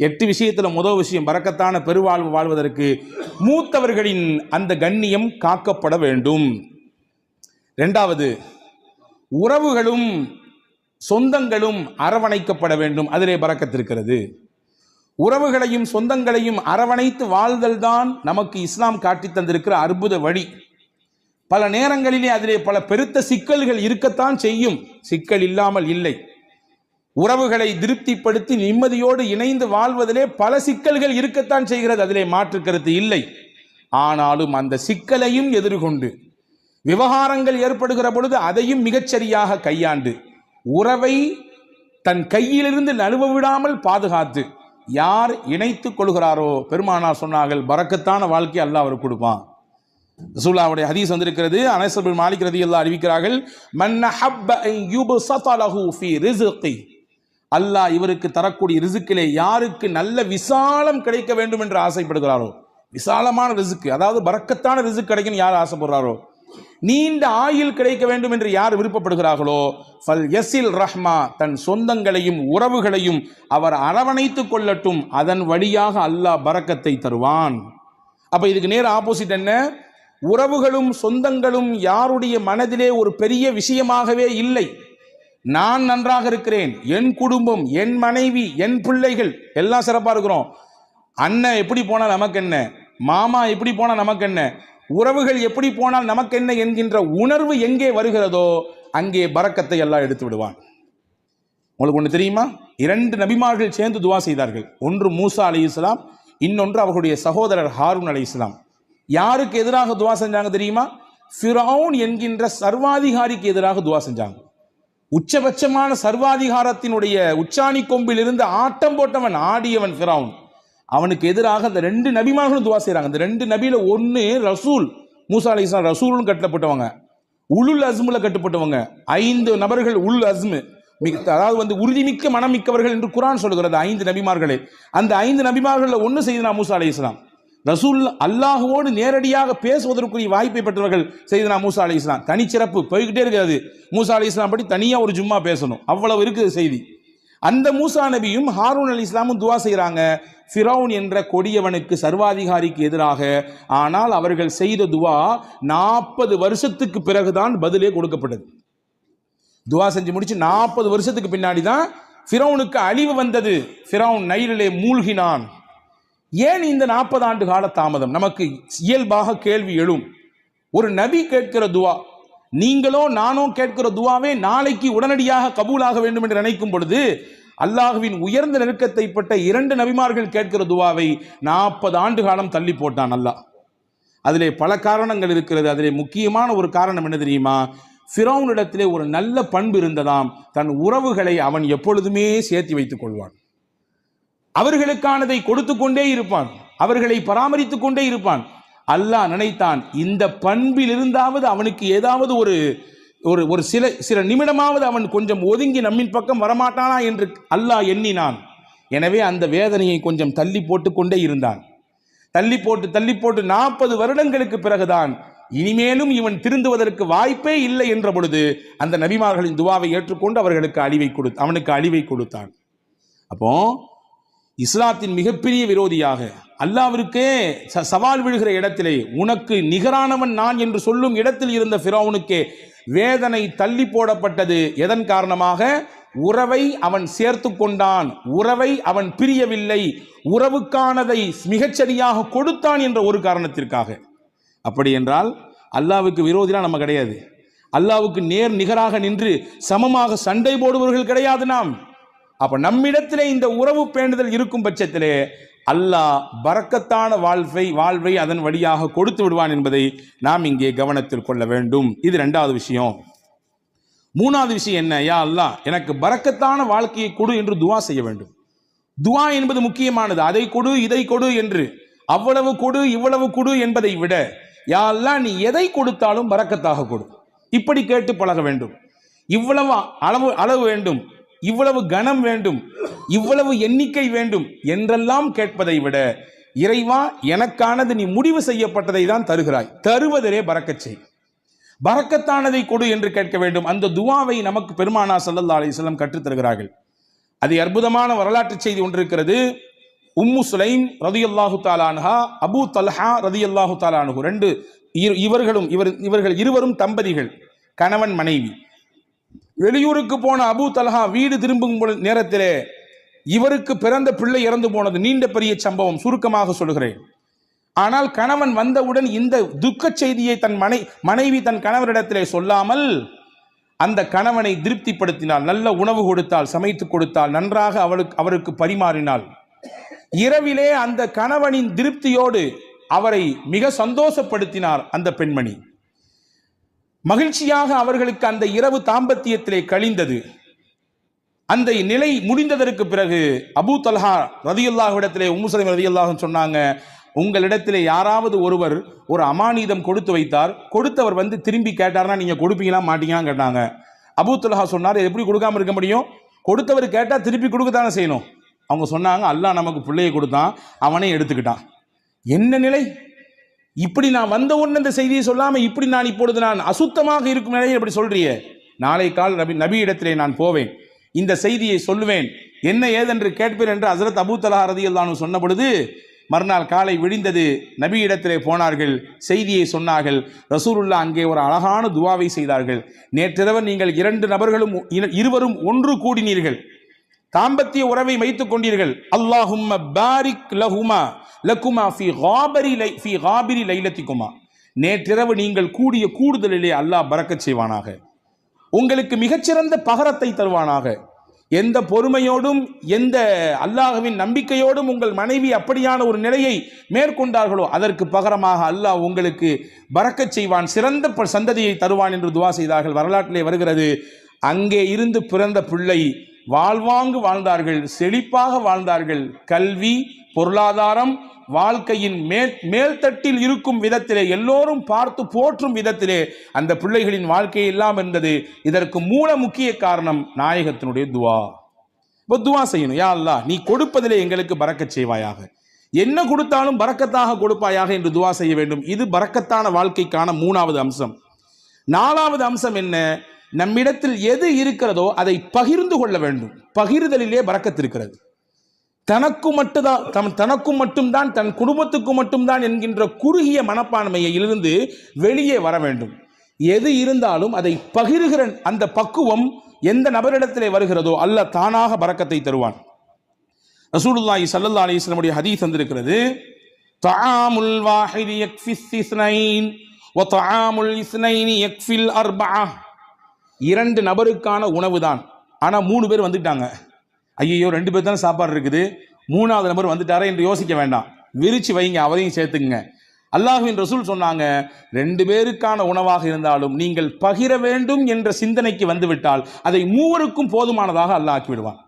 8 விஷயத்துல முதல் விஷயம், பரக்கத்தான பெருவாழ்வு வாழ்வதற்கு மூத்தவர்களின் அந்த கண்ணியம் காக்கப்பட வேண்டும். 2வது, உறவுகளும் சொந்தங்களும் அரவணைக்கப்பட வேண்டும், அதிலே பரக்கத் இருக்கிறது. உறவுகளையும் சொந்தங்களையும் அரவணைத்து வாழ்தல் தான் நமக்கு இஸ்லாம் காட்டி தந்திருக்கிற அற்புத வழி. பல நேரங்களிலே அதிலே பல பெருத்த சிக்கல்கள் இருக்கத்தான் செய்யும், சிக்கல் இல்லாமல் இல்லை. உறவுகளை திருப்திப்படுத்தி நிம்மதியோடு இணைந்து வாழ்வதிலே பல சிக்கல்கள் இருக்கத்தான் செய்கிறது, அதிலே மாற்று கருத்து இல்லை. ஆனாலும் அந்த சிக்கலையும் எதிர்கொண்டு விவகாரங்கள் ஏற்படுகிற பொழுது அதையும் மிகச்சரியாக கையாண்டு உறவை தன் கையிலிருந்து நழுவ விடாமல் பாதுகாத்து யார் இணைத்துக் கொள்கிறாரோ, பெருமானார் சொன்னார்கள், பரக்கத்தான வாழ்க்கை அல்லாஹ் அவருக்கு கொடுப்பான். ரசூலுல்லாஹ்வுடைய ஹதீஸ் வந்திருக்கிறது. அனஸ் பின் மாலிக் ரலியல்லாஹு அறிவிக்கிறார்கள், மன் ஹப்ப அன் யுபஸத லஹு ஃபீ ரிஸ்கி, அல்லாஹ் இவருக்கு தரக்கூடிய ரிஸ்கிலே யாருக்கு நல்ல விசாலம் கிடைக்க வேண்டும் என்று ஆசைப்படுகிறாரோ, விசாலமான ரிஸ்க், அதாவது பரக்கத்தான ரிஸ்க் கிடைக்கும் யார் ஆசைப்படுறாரோ, நீண்ட ஆயுள் கிடைக்க வேண்டும் என்று யார் விருப்பப்படுகிறார்களோ, ஃபல் யஸில் ரஹ்மா, தன் சொந்தங்களையும் உறவுகளையும் அவர் அரவணைத்துக் கொள்ளட்டும், அதன் வழியாக அல்லாஹ் பரக்கத்தை தருவான். அப்ப இதுக்கு நேர் ஆப்போசிட் என்ன? உறவுகளும் சொந்தங்களும் யாருடைய மனதிலே ஒரு பெரிய விஷயமாகவே இல்லை. நான் நன்றாக இருக்கிறேன், என் குடும்பம், என் மனைவி, என் பிள்ளைகள் எல்லாம் சிறப்பாக இருக்கிறோம், அண்ணன் எப்படி போனால் நமக்கு என்ன, மாமா எப்படி போனால் நமக்கு என்ன, உறவுகள் எப்படி போனால் நமக்கு என்ன என்கின்ற உணர்வு எங்கே வருகிறதோ அங்கே பரக்கத்தை எல்லாம் எடுத்து விடுவான். உங்களுக்கு ஒன்று தெரியுமா? 2 நபிமார்கள் சேர்ந்து துவா செய்தார்கள். ஒன்று மூசா அலைஹிஸ்ஸலாம், இன்னொன்று அவர்களுடைய சகோதரர் ஹாரூன் அலைஹிஸ்ஸலாம். யாருக்கு எதிராக துவா செஞ்சாங்க தெரியுமா? ஃபிரௌன் என்கின்ற சர்வாதிகாரிக்கு எதிராக துவா செஞ்சாங்க. உச்சபட்சமான சர்வாதிகாரத்தினுடைய உச்சாணி கொம்பில் இருந்து ஆட்டம் போட்டவன், ஆடியவன் ஃபிரௌன். அவனுக்கு எதிராக அந்த 2 நபிமார்களும் துவா செய்கிறாங்க. அந்த 2 நபியில ஒன்று ரசூல், மூசா அலைஹிஸ்ஸலாம் ரசூலும் கட்டப்பட்டவங்க, உலுல் அஸ்முல கட்டுப்பட்டவங்க 5 நபர்கள் உல் அஸ்மு, அதாவது உறுதிமிக்க மனம் மிக்கவர்கள் என்று குர்ஆன் சொல்கிறது 5 நபிமார்களே. அந்த 5 நபிமார்கள் ஒன்று செய்தனா மூசா அலைஹிஸ்ஸலாம். ரசூல் அல்லாஹுவோடு நேரடியாக பேசுவதற்குரிய வாய்ப்பை பெற்றவர்கள் செய்தனா மூசா அலைஹிஸ்ஸலாம். தனிச்சிறப்பு போய்கிட்டே இருக்காது. மூசா அலைஹிஸ்ஸலாம் பற்றி தனியா ஒரு ஜும்மா பேசணும், அவ்வளவு இருக்குது செய்தி. அந்த மூசா நபியும் ஹாரூன் அலைஹிஸ்ஸலாமும் துவா செய்கிறாங்க ஃபிரௌன் என்ற கொடியவனுக்கு சர்வாதிகாரிக்கு எதிராக. ஆனால் அவர்கள் செய்த துவா 40 வருஷத்துக்கு பிறகுதான் பதிலே கொடுக்கப்பட்டது. துவா செஞ்சு முடிச்சு 40 வருஷத்துக்கு பின்னாடி தான் ஃபிரௌனுக்கு அழிவு வந்தது. ஃபிரௌன் நைலிலே மூழ்கினான். ஏன் இந்த 40 ஆண்டு கால தாமதம்? நமக்கு இயல்பாக கேள்வி எழும். ஒரு நபி கேட்கிற துவா, நீங்களோ நானோ கேட்கிற துவாவே நாளைக்கு உடனடியாக கபூலாக வேண்டும் என்று நினைக்கும் பொழுது, அல்லாஹ்வின் உயர்ந்த நெருக்கத்தை பட்ட 2 நபிமார்கள் கேட்கிற துவாவை 40 ஆண்டு காலம் தள்ளி போட்டான் அல்லாஹ். அதிலே பல காரணங்கள் இருக்கிறது. அதிலே முக்கியமான ஒரு காரணம் என்ன தெரியுமா? ஃபிரௌனிடத்திலே ஒரு நல்ல பண்பு இருந்ததாம். தன் உறவுகளை அவன் எப்பொழுதுமே சேர்த்து வைத்துக் கொள்வான். அவர்களுக்கானதை கொடுத்து கொண்டே இருப்பான், அவர்களை பராமரித்துக் கொண்டே இருப்பான். அல்லாஹ் நினைத்தான், இந்த பண்பில் இருந்தாவது அவனுக்கு ஏதாவது ஒரு சில நிமிடமாவது அவன் கொஞ்சம் ஒதுங்கி நம்மின் பக்கம் வரமாட்டானா என்று அல்லாஹ் எண்ணினான். எனவே அந்த வேதனையை கொஞ்சம் தள்ளி போட்டு கொண்டே இருந்தான். தள்ளி போட்டு 40 வருடங்களுக்கு பிறகுதான் இனிமேலும் இவன் திருந்துவதற்கு வாய்ப்பே இல்லை என்ற பொழுது அந்த நபிமார்களின் துவாவை ஏற்றுக்கொண்டு அவனுக்கு அழிவை கொடுத்தான். அப்போ இஸ்லாத்தின் மிகப்பெரிய விரோதியாக அல்லாஹ்விற்கே சவால் விழுகிற இடத்திலே, உனக்கு நிகரானவன் நான் என்று சொல்லும் இடத்தில் இருந்த ஃபிரௌனுக்கே வேதனை தள்ளி போடப்பட்டது. எதன் காரணமாக? உறவை அவன் சேர்த்து கொண்டான், உறவை அவன் பிரியவில்லை, உறவுக்கானதை மிகச்சரியாக கொடுத்தான் என்ற ஒரு காரணத்திற்காக. அப்படி என்றால் அல்லாஹ்வுக்கு விரோதினா நம்ம கிடையாது. அல்லாஹ்வுக்கு நேர் நிகராக நின்று சமமாக சண்டை போடுபவர்கள் கிடையாது நாம். அப்ப நம்மிடத்திலே இந்த உறவு பேணுதல் இருக்கும் பட்சத்திலே அல்லாஹ் பரக்கத்தான வாழ்வை அதன் வழியாக கொடுத்து விடுவான் என்பதை நாம் இங்கே கவனத்தில் கொள்ள வேண்டும். இது 2வது விஷயம். 3வது விஷயம் என்ன? யா அல்லாஹ் எனக்கு பரக்கத்தான வாழ்க்கையை கொடு என்று துவா செய்ய வேண்டும். துவா என்பது முக்கியமானது. அதை கொடு இதை கொடு என்று அவ்வளவு கொடு இவ்வளவு கொடு என்பதை விட, யா அல்லாஹ் நீ எதை கொடுத்தாலும் பரக்கத்தாக கொடு, இப்படி கேட்டு பழக வேண்டும். இவ்வளவு அளவு வேண்டும், இவ்வளவு கனம் வேண்டும், இவ்வளவு எண்ணிக்கை வேண்டும் என்றெல்லாம் கேட்பதை விட, இறைவா எனக்கானது நீ முடிவு செய்யப்பட்டதை தான் தருகிறாய், தருவதிலே பரக்கத் செய், பரக்கத்தானதை கொடு என்று கேட்க வேண்டும். அந்த துவாவை நமக்கு பெருமானார் ஸல்லல்லாஹு அலைஹி வஸல்லம் கற்றுத் தருகிறார்கள். அது அற்புதமான வரலாற்று செய்தி ஒன்று இருக்கிறது. உம்மு சுலைம் ரலியல்லாஹு தஆலா அன்ஹா, அபூ தல்ஹா ரலியல்லாஹு தஆலா அன்ஹு, இவர்கள் இருவரும் தம்பதிகள், கணவன் மனைவி. வெளியூருக்கு போன அபூ தல்ஹா வீடு திரும்பும் நேரத்திலே இவருக்கு பிறந்த பிள்ளை இறந்து போனது. நீண்ட பெரிய சம்பவம், சுருக்கமாக சொல்கிறேன். ஆனால் கணவன் வந்தவுடன் இந்த துக்க செய்தியை தன் மனைவி தன் கணவரிடத்திலே சொல்லாமல் அந்த கணவனை திருப்திப்படுத்தினாள். நல்ல உணவு கொடுத்தாள், சமைத்து கொடுத்தாள், நன்றாக அவருக்கு பரிமாறினாள். இரவிலே அந்த கணவனின் திருப்தியோடு அவரை மிக சந்தோஷப்படுத்தினார் அந்த பெண்மணி. மகிழ்ச்சியாக அவர்களுக்கு அந்த இரவு தாம்பத்தியத்திலே கழிந்தது. அந்த நிலை முடிந்ததற்கு பிறகு அபூ தல்ஹா ரலியல்லாஹு இடத்திலே உம்மு சுலைம் ரலியல்லாஹு சொன்னாங்க, உங்களிடத்திலே யாராவது ஒருவர் ஒரு அமானிதம் கொடுத்து வைத்தார், கொடுத்தவர் வந்து திரும்பி கேட்டார்னா நீங்க கொடுப்பீங்களா மாட்டீங்களான்னு கேட்டாங்க. அபூ தல்ஹா சொன்னார், எப்படி கொடுக்காம இருக்க முடியும், கொடுத்தவர் கேட்டா திருப்பி கொடுக்கத்தானே செய்யணும். அவங்க சொன்னாங்க, அல்லாஹ் நமக்கு பிள்ளையை கொடுத்தான், அவனே எடுத்துக்கிட்டான். என்ன நிலை! இப்படி நான் வந்த உடனே இந்த செய்தியை சொல்லாம இப்படி நான் இப்பொழுது நான் அசுத்தமாக இருக்கும் நிலையில் இப்படி சொல்றியே, நாளை கால் நபி இடத்திலே நான் போவேன், இந்த செய்தியை சொல்லுவேன், என்ன ஏதென்று கேட்பேன் என்று ஹஸரத் அபூ தல்ஹா ரலியல்லாஹு அன்ஹு சொன்ன பொழுது மறுநாள் காலை விடிந்தது. நபி இடத்திலே போனார்கள், செய்தியை சொன்னார்கள். ரசூலுல்லாஹ் அங்கே ஒரு அழகான துவாவை செய்தார்கள். நேற்றிரவு நீங்கள் இருவரும் ஒன்று கூடினீர்கள், தாம்பத்திய உறவை வைத்துக் கொண்டீர்கள். அல்லாஹும்ம பாரிக் லஹுமா லகுமா ஃபீ காபிரி லைலத்திகுமா, நேற்றிரவு நீங்கள் கூடிய கூடுதலிலே அல்லாஹ் பரக்கத் செய்வானாக, உங்களுக்கு மிகச்சிறந்த பகரத்தை தருவானாக. எந்த பொறுமையோடும் எந்த அல்லாஹ்வின் நம்பிக்கையோடும் உங்கள் மனைவி அப்படியான ஒரு நிலையை மேற்கொண்டார்களோ அதற்கு பகரமாக அல்லாஹ் உங்களுக்கு பரக்கத் செய்வான், சிறந்த சந்ததியை தருவான் என்று துவா செய்தார்கள். வரலாற்றிலே வருகிறது, அங்கே இருந்து பிறந்த பிள்ளை வாழ்வாங்கு வாழ்ந்தார்கள், செழிப்பாக வாழ்ந்தார்கள். கல்வி, பொருளாதாரம், வாழ்க்கையின் மேல்தட்டில் இருக்கும் விதத்திலே, எல்லோரும் பார்த்து போற்றும் விதத்திலே அந்த பிள்ளைகளின் வாழ்க்கை எல்லாம் இருந்தது. இதற்கு மூல முக்கிய காரணம் நாயகத்தினுடைய துவா. இப்போ துவா செய்யணும், யா அல்லாஹ் நீ கொடுப்பதிலே எங்களுக்கு பரக்கத் செய்வாயாக, என்ன கொடுத்தாலும் பரக்கத்தாக கொடுப்பாயாக என்று துவா செய்ய வேண்டும். இது பரக்கத்தான வாழ்க்கைக்கான 3வது அம்சம். 4வது அம்சம் என்ன? நம்மிடத்தில் எது இருக்கிறதோ அதை பகிர்ந்து கொள்ள வேண்டும். பகிர்தலிலே பரக்கத் இருக்கிறது. தனக்கும் மட்டும்தான், தன் குடும்பத்துக்கு மட்டும்தான் என்கின்ற குறுகிய மனப்பான்மையிலிருந்து வெளியே வர வேண்டும். எது இருந்தாலும் அதை பகிர்கிற அந்த பக்குவம் எந்த நபரிடத்திலே வருகிறதோ அல்லாஹ் தானாக பரக்கத்தை தருவான். ரசூலுல்லாஹி ஸல்லல்லாஹு அலைஹி வஸல்லம் உடைய ஹதீஸ் வந்திருக்கிறது, தஆமுல் வாஹிதி யக்ஃபிஸ் இஸ்னைன் வ தஆமுல் இஸ்னைனி யக்ஃபில் அர்பஅ. 2 நபருக்கான உணவு தான், ஆனா 3 பேர் வந்துட்டாங்க. ஐயோ 2 பேர் தான் சாப்பாடு இருக்குது, 3வது நபர் வந்துட்டாரே என்று யோசிக்க வேண்டாம், விரிச்சு வைங்க, அவரையும் சேர்த்துங்க. அல்லாஹ்வின் ரசூல் சொன்னாங்க, 2 பேருக்கான உணவாக இருந்தாலும் நீங்கள் பகிர வேண்டும் என்ற சிந்தனைக்கு வந்துவிட்டால் அதை 3க்கும் போதுமானதாக அல்லாஹ் ஆக்கி விடுவான்.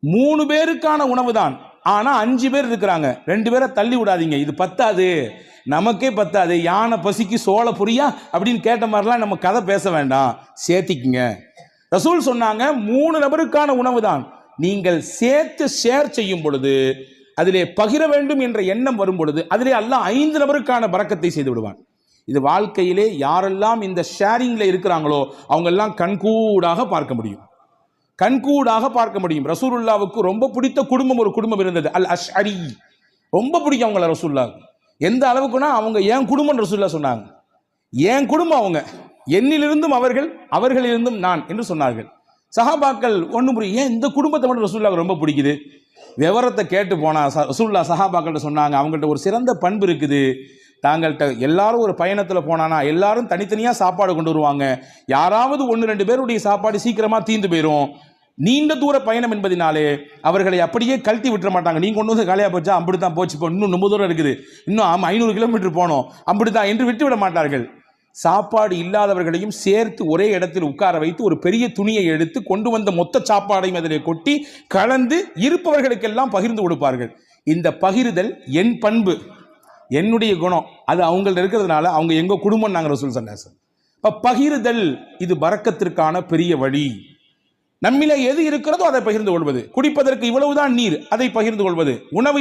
3 பேருக்கான உணவு தான், ஆனா 5 பேர் இருக்கிறாங்க, 2 பேரை தள்ளி விடாதீங்க, இது பத்தாது, நமக்கே பத்தாது, யானை பசிக்கு சோள புரியா அப்படின்னு கேட்ட மாதிரிலாம் நம்ம கதை பேச வேண்டாம், சேர்த்திக்குங்க. ரசூல் சொன்னாங்க 3 நபருக்கான உணவு தான், நீங்கள் சேர்த்து ஷேர் செய்யும் பொழுது, அதிலே பகிர வேண்டும் என்ற எண்ணம் வரும் பொழுது அதிலே அல்லாஹ் 5 நபருக்கான பரக்கத்தை செய்து விடுவான். இது வாழ்க்கையிலே யாரெல்லாம் இந்த ஷேரிங்ல இருக்கிறாங்களோ அவங்க எல்லாம் கண்கூடாக பார்க்க முடியும், கண்கூடாக பார்க்க முடியும். ரசூலுல்லாவுக்கு ரொம்ப பிடித்த குடும்பம் ஒரு குடும்பம் இருந்தது, அல் அஷ்அரி. ரொம்ப பிடிக்கும் அவங்கள ரசூலுல்லாவுக்கு. எந்த அளவுக்குன்னா அவங்க என் குடும்பம் ரசூலுல்லாஹ் சொன்னாங்க, என் குடும்பம் அவங்க, என்னிலிருந்தும் அவர்கள், அவர்களிலிருந்தும் நான் என்று சொன்னார்கள். சஹாபாக்கள் ஒன்று புரியும், ஏன் இந்த குடும்பத்தை மட்டும் ரசூலுல்லாஹ்க்கு ரொம்ப பிடிக்குது? விவரத்தை கேட்டு போனா ரசூலுல்லாஹ் சஹாபாக்கள்கிட்ட சொன்னாங்க, அவங்கள்ட்ட ஒரு சிறந்த பண்பு இருக்குது. தாங்கள்கிட்ட எல்லாரும் ஒரு பயணத்தில் போனானா எல்லாரும் தனித்தனியாக சாப்பாடு கொண்டு வருவாங்க, யாராவது 1-2 பேருடைய சாப்பாடு சீக்கிரமாக தீர்ந்து போயிடும். நீண்ட தூர பயணம் என்பதினாலே அவர்களை அப்படியே கழட்டி விட்டுற மாட்டாங்க. நீங்க கொண்டு வந்து காலியாக போச்சா, அப்படித்தான் போச்சு, இப்போ இன்னும் ரொம்ப தூரம் இருக்குது, இன்னும் 500 கிலோமீட்டர் போனோம், அப்படித்தான் என்று விட்டுவிட மாட்டார்கள். சாப்பாடு இல்லாதவர்களையும் சேர்த்து ஒரே இடத்தில் உட்கார வைத்து ஒரு பெரிய துணியை எடுத்து கொண்டு வந்த மொத்த சாப்பாடையும் அதிலே கொட்டி கலந்து இருப்பவர்களுக்கெல்லாம் பகிர்ந்து கொடுப்பார்கள். இந்த பகிர்தல் என் பண்பு, என்னுடைய குணம், அது அவங்கள்ட்ட இருக்கிறதுனால அவங்க எங்க குடும்பம் நாங்கள் ரசூல் ஸல்லல்லாஹு அலைஹி வஸல்லம். பகிர்தல் இது பரக்கத்திற்கான பெரிய வழி. நம்மில எது இருக்கிறதோ அதை பகிர்ந்து கொள்வது. குடிப்பதற்கு இவ்வளவுதான் நீர், அதை பகிர்ந்து கொள்வது. உணவு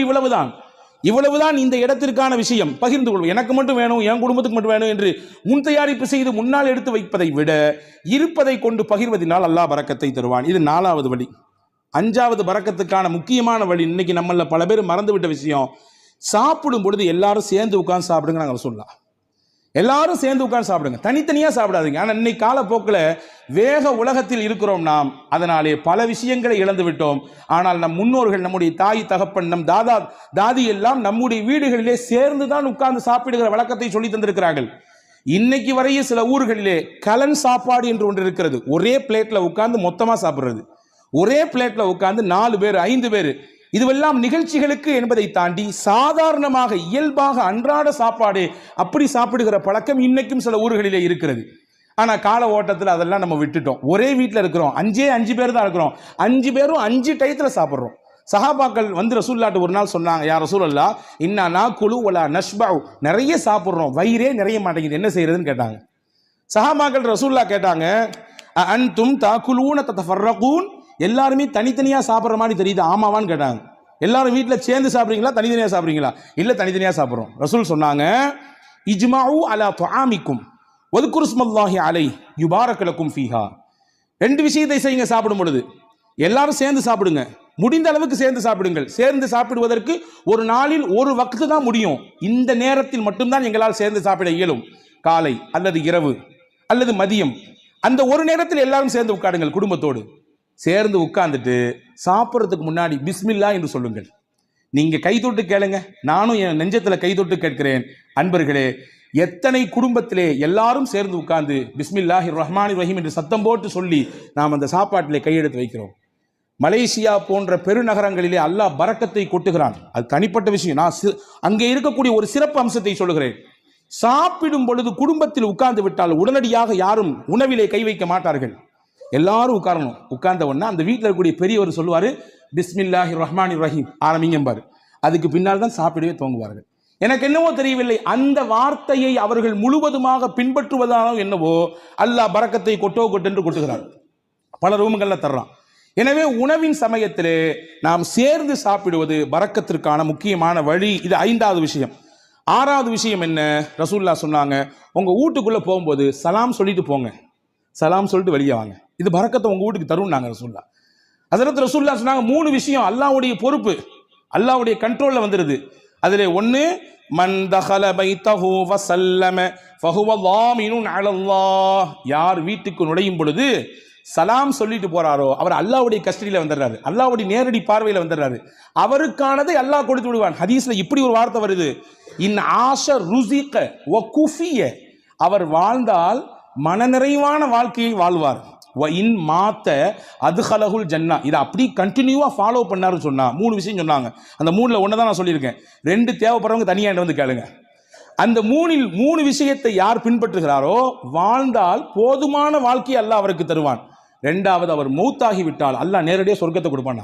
இவ்வளவுதான் இந்த இடத்திற்கான விஷயம், பகிர்ந்து கொள்வது. எனக்கு மட்டும் வேணும், என் குடும்பத்துக்கு மட்டும் வேணும் என்று முன் தயாரிப்பு செய்து முன்னால் எடுத்து வைப்பதை விட இருப்பதை கொண்டு பகிர்வதனால் அல்லாஹ் பரக்கத்தை தருவான். இது 4வது வழி. 5வது பரக்கத்துக்கான முக்கியமான வழி, இன்னைக்கு நம்மள பல பேர் மறந்துவிட்ட விஷயம், சாப்பிடும் பொழுது எல்லாரும் சேர்ந்து உட்கார்ந்து சாப்பிடுங்க. நாங்கள் சொல்லலாம், எல்லாரும் சேர்ந்து உட்கார்ந்து சாப்பிடுங்க, தனித்தனியா சாப்பிடாதீங்க. ஆனால் இன்னைக்கு காலப்போக்கில் வேக உலகத்தில் இருக்கிறோம் நாம், அதனாலே பல விஷயங்களை இழந்து விட்டோம். ஆனால் நம் முன்னோர்கள், நம்முடைய தாய் தகப்பன், நம் தாதி எல்லாம் நம்முடைய வீடுகளிலே சேர்ந்து தான் உட்கார்ந்து சாப்பிடுகிற வழக்கத்தை சொல்லி தந்திருக்கிறார்கள். இன்னைக்கு வரையும் சில ஊர்களிலே கலன் சாப்பாடு என்று ஒன்று இருக்கிறது. ஒரே பிளேட்ல உட்கார்ந்து மொத்தமா சாப்பிடுறது, ஒரே பிளேட்ல உட்கார்ந்து 4 பேர் 5 பேர், இதுவெல்லாம் நிகழ்ச்சிகளுக்கு என்பதை தாண்டி சாதாரணமாக இயல்பாக அன்றாட சாப்பாடு அப்படி சாப்பிடுகிற பழக்கம் இன்னைக்கும் சில ஊர்களிலே இருக்கிறது. ஆனா கால ஓட்டத்தில் அதெல்லாம் நம்ம விட்டுட்டோம். ஒரே வீட்டில் இருக்கிறோம், 5 பேர் தான் இருக்கிறோம், 5 பேரும் 5 டயத்துல சாப்பிட்றோம். சஹாபாக்கள் வந்து ரசூலுல்லாஹ்ட்ட ஒரு நாள் சொன்னாங்க, யா ரசூலல்லாஹ் இன்னா நாக்குலு வலா நஷ்பஉ, நிறைய சாப்பிட்றோம், வயிறே நிறைய மாட்டேங்குது, என்ன செய்யறதுன்னு கேட்டாங்க. சஹாபாக்கள் ரசூலுல்லாஹ் கேட்டாங்க, அன்தும் தாக்குலூன ததஃபர்ரகூன், எல்லாருமே தனித்தனியா சாப்பிட்ற மாதிரி தெரியுது, ஆமாவான்னு கேட்டாங்க. எல்லாரும் வீட்டில் சேர்ந்து சாப்பிட்றீங்களா, தனித்தனியா சாப்பிட்றீங்களா? இல்லை, தனித்தனியா சாப்பிட்றோம். ரசூல் சொன்னாங்க, இஜ்மாஉ அலா துஆமிக்கும் வذ்குரு ஸ்மல்லாஹி அலைஹி யுபாரக லக்கும் ஃபீஹா. 2 விஷயத்தை செய்யுங்க சாப்பிடும் பொழுது, எல்லாரும் சேர்ந்து சாப்பிடுங்க, முடிந்த அளவுக்கு சேர்ந்து சாப்பிடுங்கள். சேர்ந்து சாப்பிடுவதற்கு ஒரு நாளில் ஒரு வக்து தான் முடியும், இந்த நேரத்தில் மட்டும்தான் எங்களால் சேர்ந்து சாப்பிட இயலும், காலை அல்லது இரவு அல்லது மதியம், அந்த ஒரு நேரத்தில் எல்லாரும் சேர்ந்து உட்காருங்கள். குடும்பத்தோடு சேர்ந்து உட்கார்ந்துட்டு சாப்பிட்றதுக்கு முன்னாடி பிஸ்மில்லா என்று சொல்லுங்கள். நீங்க கை தொட்டு கேளுங்க, நானும் என் நெஞ்சத்துல கை தொட்டு கேட்கிறேன். அன்பர்களே, எத்தனை குடும்பத்திலே எல்லாரும் சேர்ந்து உட்கார்ந்து பிஸ்மில்லாஹிர் ரஹ்மானிர் ரஹீம் என்று சத்தம் போட்டு சொல்லி நாம் அந்த சாப்பாட்டிலே கையெடுத்து வைக்கிறோம். மலேசியா போன்ற பெருநகரங்களிலே அல்லாஹ் பரக்கத்தை கொட்டுகிறான், அது தனிப்பட்ட விஷயம். நான் அங்கே இருக்கக்கூடிய ஒரு சிறப்பு அம்சத்தை சொல்லுகிறேன். சாப்பிடும் பொழுது குடும்பத்தில் உட்கார்ந்து விட்டால் உடனடியாக யாரும் உணவிலே கை வைக்க மாட்டார்கள். எல்லாரும் உட்காரணும். உட்கார்ந்த உடனே அந்த வீட்டில் இருக்கக்கூடிய பெரியவர் சொல்லுவார், பிஸ்மில்லாஹிர் ரஹ்மானிர் ரஹீம் ஆரம்பிங்கம்பாரு. அதுக்கு பின்னால் தான் சாப்பிடவே துவங்குவார்கள். எனக்கு என்னவோ தெரியவில்லை, அந்த வார்த்தையை அவர்கள் முழுவதுமாக பின்பற்றுவதானோ என்னவோ அல்லாஹ் பரக்கத்தை கொட்டென்று கொட்டுகிறார், பல ரூம்களில் தர்றான். எனவே உணவின் சமயத்திலே நாம் சேர்ந்து சாப்பிடுவது பரக்கத்திற்கான முக்கியமான வழி. இது 5வது விஷயம். 6வது விஷயம் என்ன? ரசூலுல்லாஹ் சொன்னாங்க, உங்க வீட்டுக்குள்ள போகும்போது சலாம் சொல்லிட்டு போங்க, சலாம் சொல்லிட்டு வெளியே வாங்க. இது பரக்கத்தை உங்க வீட்டுக்கு தரும்னாங்க ரசூலுல்லாஹ். ஹஸரத் ரசூலுல்லாஹ் சொன்னாங்க 3 விஷயம் அல்லாஹ்வுடைய பொறுப்பு, அல்லாஹ்வுடைய கண்ட்ரோல்ல வந்துருது. அதிலே 1, மன் தஹல பைத்தஹு வஸல்லம ஃபஹுவ ضامن على الله. யார் வீட்டுக்கு நுழையும் பொழுது சலாம் சொல்லிட்டு போறாரோ அவர் அல்லாஹ்வுடைய கஸ்டடியில வந்துடுறாரு, அல்லாஹ்வுடைய நேரடி பார்வையில வந்துடுறாரு. அவருக்கானதை அல்லாஹ் கொடுத்து விடுவான். ஹதீஸ்ல இப்படி ஒரு வார்த்தை வருது, இன் ஆஷ ருஸிக வ குஃபிய. அவர் வாழ்ந்தால் மனநிறைவான வாழ்க்கையை வாழ்வார். வ இன் மாத்த அதுஹலகுல் ஜன்னா. இதை அப்படி கண்டினியூவா ஃபாலோ பண்ணாருன்னு சொன்னா 3 விஷயம் சொன்னாங்க. அந்த 3ல ஒன்று தான் நான் சொல்லியிருக்கேன். 2 தேவைப்படுறவங்க தனியாக வந்து கேளுங்க. அந்த 3ல் 3 விஷயத்தை யார் பின்பற்றுகிறாரோ வாழ்ந்தால் போதுமான வாழ்க்கையை அல்லாஹ் அவருக்கு தருவான். 2வது, அவர் மௌத்தாகி விட்டால் அல்லாஹ் நேரடியாக சொர்க்கத்தை கொடுப்பான்.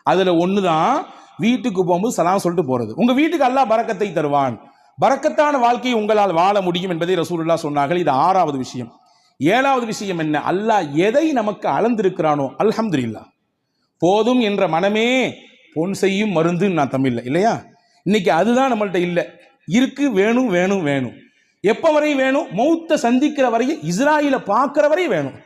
அதுல 1 தான் வீட்டுக்கு போகும்போது சலாம் சொல்லிட்டு போறது. உங்க வீட்டுக்கு அல்லாஹ் பரக்கத்தை தருவான், பரக்கத்தான வாழ்க்கையை உங்களால் வாழ முடியும் என்பதை ரசூலுல்லாஹ் சொன்னார்கள். இது 6வது விஷயம். 7வது விஷயம் என்ன? அல்லாஹ் எதை நமக்கு அளந்திருக்கிறானோ அல்ஹம்துலில்லாஹ், போதும் என்ற மனமே பொன் செய்யும் மருந்து நான் தமிழ்ல இல்லையா. இன்னைக்கு அதுதான் நம்மள்ட்ட இல்லை. இருக்கு, வேணும் வேணும் வேணும். எப்ப வரை வேணும்? மௌத்தை சந்திக்கிற வரையும், இஸ்ராயில பார்க்கிற வரையும் வேணும்,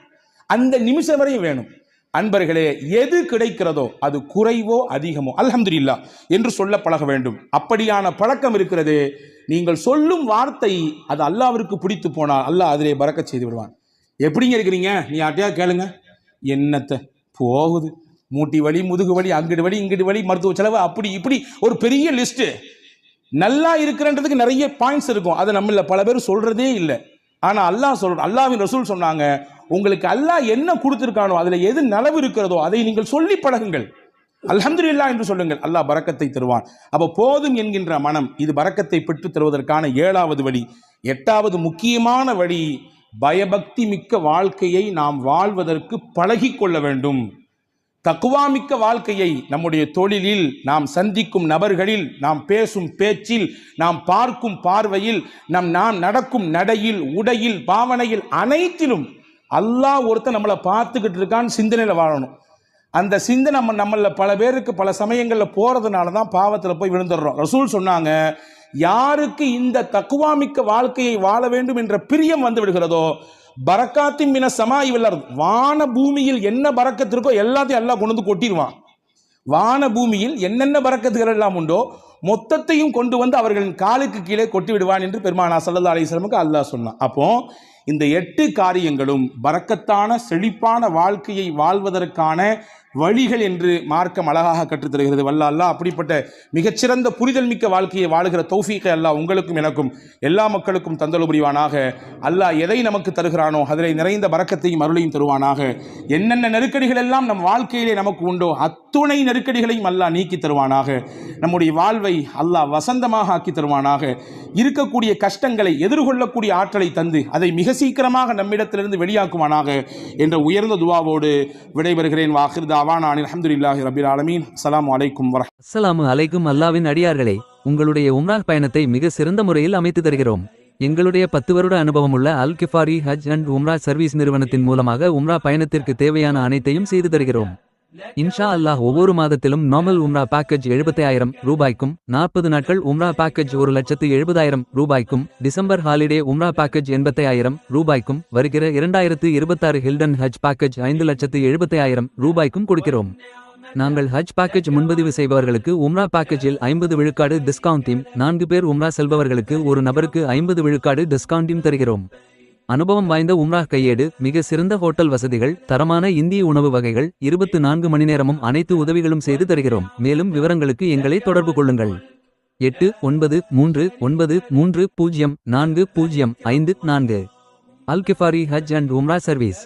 அந்த நிமிஷம் வரையும் வேணும். அன்பர்களே, எது கிடைக்கிறதோ அது குறைவோ அதிகமோ அல்ஹம்துலில்லாஹ் என்று சொல்ல பழக வேண்டும். அப்படியான பழக்கம் இருக்கிறது. நீங்கள் சொல்லும் வார்த்தை அது அல்லாஹ்விற்கு பிடித்து போனால் அல்லாஹ் அதிலே பரக்கத் செய்து விடுவான். எப்படிங்க இருக்கிறீங்க? நீ யார்ட்டையா கேளுங்க, என்னத்தை போகுது, மூட்டி வலி, முதுகு வலி, அங்கிட்டு வலி, இங்கிட்டு வலி, மருத்துவ செலவு, அப்படி இப்படி ஒரு பெரிய லிஸ்ட். நல்லா இருக்கிறன்றதுக்கு நிறைய பாயிண்ட்ஸ் இருக்கும், அதை நம்மள பல பேர் சொல்றதே இல்லை. ஆனா அல்லாஹ்வின் ரசூல் சொன்னாங்க, உங்களுக்கு அல்லாஹ் என்ன கொடுத்திருக்கானோ அதுல எது நலவு இருக்கிறதோ அதை நீங்கள் சொல்லி பழகுங்கள், அல்ஹம்துலில்லாஹ் என்று சொல்லுங்கள், அல்லாஹ் பரக்கத்தை தருவான். அப்ப போதும் என்கின்ற மனம், இது பரக்கத்தை பெற்று தருவதற்கான 7வது வழி. 8வது முக்கியமான வழி, பயபக்தி மிக்க வாழ்க்கையை நாம் வாழ்வதற்கு பழகி கொள்ள வேண்டும். தக்வா மிக்க வாழ்க்கையை நம்முடைய தொழிலில், நாம் சந்திக்கும் நபர்களில், நாம் பேசும் பேச்சில், நாம் பார்க்கும் பார்வையில், நாம் நடக்கும் நடையில், உடையில், பாவனையில், அனைத்திலும் அல்லாஹ் ஒருத்தன் நம்மளை பார்த்துக்கிட்டு இருக்கான்னு சிந்தனையில வாழணும். அந்த சிந்தனை நம்மள பல பேருக்கு பல சமயங்களில் போறதுனால தான் பாவத்தில் போய் விழுந்துடுறோம். ரசூல் சொன்னாங்க, யாருக்கு இந்த தக்வா மிக்க வாழ்க்கையை வாழ வேண்டும் என்ற பிரியம் வந்து விடுகிறதோ, பரக்காத்தின் மின சமாய் வல்லர், வான பூமியில் என்ன பரக்கத்து இருக்கோ எல்லாத்தையும் அல்லாஹ் கொண்டு வந்து கொட்டிடுவான். வான பூமியில் என்னென்ன பரக்கத்துகள் எல்லாம் உண்டோ மொத்தத்தையும் கொண்டு வந்து அவர்களின் காலுக்கு கீழே கொட்டி விடுவான் என்று பெருமானா ஸல்லல்லாஹு அலைஹி வஸல்லமுக்கு அல்லாஹ் சொன்னான். அப்போ இந்த 8 காரியங்களும் பரக்கத்தான செழிப்பான வாழ்க்கையை வாழ்வதற்கான வழிகள் என்று மார்க்கம் அழகாக கற்றுத்தருகிறது. வல்ல அல்லாஹ் அப்படிப்பட்ட மிகச்சிறந்த புரிதல் மிக்க வாழ்க்கையை வாழுகிற தௌஃபீக்கை அல்லாஹ் உங்களுக்கும் எனக்கும் எல்லா மக்களுக்கும் தந்தல் புரிவானாக. அல்லாஹ் எதை நமக்கு தருகிறானோ அதிலே நிறைந்த பரக்கத்தையும் அருளையும் தருவானாக. என்னென்ன நெருக்கடிகள் எல்லாம் நம் வாழ்க்கையிலே நமக்கு உண்டோ அத்துணை நெருக்கடிகளையும் அல்லாஹ் நீக்கி தருவானாக. நம்முடைய வாழ்வை அல்லாஹ் வசந்தமாக ஆக்கி தருவானாக. இருக்கக்கூடிய கஷ்டங்களை எதிர்கொள்ளக்கூடிய ஆற்றலை தந்து அதை மிக சீக்கிரமாக நம்மிடத்திலிருந்து வெளியாக்குவானாக என்ற உயர்ந்த துவாவோடு விடைபெறுகிறேன். வாஹிர் தாவானா அல்ஹம்துலில்லாஹி ரப்பில் ஆலமீன். அஸ்ஸலாமு அலைக்கும் வரஹ்மத்துல்லாஹி. அஸ்ஸலாமு அலைக்கும். அல்லாஹ்வின் அடியார்களே, உங்களுடைய உம்ராஹ் பயணத்தை மிக சிறந்த முறையில் அமைத்து தருகிறோம். எங்களுடைய 10 வருட அனுபவமுள்ள அல் கிஃபாரி ஹஜ் அண்ட் உம்ரா சர்வீஸ் நிறுவனத்தின் மூலமாக உம்ரா பயணத்திற்கு தேவையான அனைத்தையும் செய்து தருகிறோம். இன்ஷா அல்லாஹ் ஒவ்வொரு மாதத்திலும் நார்மல் உம்ரா பேக்கேஜ் 75,000 ரூபாய்க்கும், 40 நாட்கள் உம்ரா பேக்கேஜ் 1,70,000 ரூபாய்க்கும், டிசம்பர் ஹாலிடே உம்ரா பேக்கேஜ் 85,000 ரூபாய்க்கும், வருகிற 2026 ஹில்டன் ஹஜ் பேக்கேஜ் 5,70,000 ரூபாய்க்கும் கொடுக்கிறோம். நாங்கள் ஹஜ் பேக்கேஜ் முன்பதிவு செய்பவர்களுக்கு உம்ரா பேக்கேஜில் 50 விழுக்காடு டிஸ்கவுண்டையும், 4 பேர் உம்ரா செல்பவர்களுக்கு ஒரு நபருக்கு 50 விழுக்காடு டிஸ்கவுண்டையும் தருகிறோம். அனுபவம் வாய்ந்த உம்ரா கையேடு, மிக சிறந்த ஹோட்டல் வசதிகள், தரமான இந்திய உணவு வகைகள், 24 மணி நேரமும் அனைத்து உதவிகளும் செய்து தருகிறோம். மேலும் விவரங்களுக்கு எங்களை தொடர்பு கொள்ளுங்கள். 8939304054. அல் கிஃபாரி ஹஜ் அண்ட் உம்ரா சர்வீஸ்.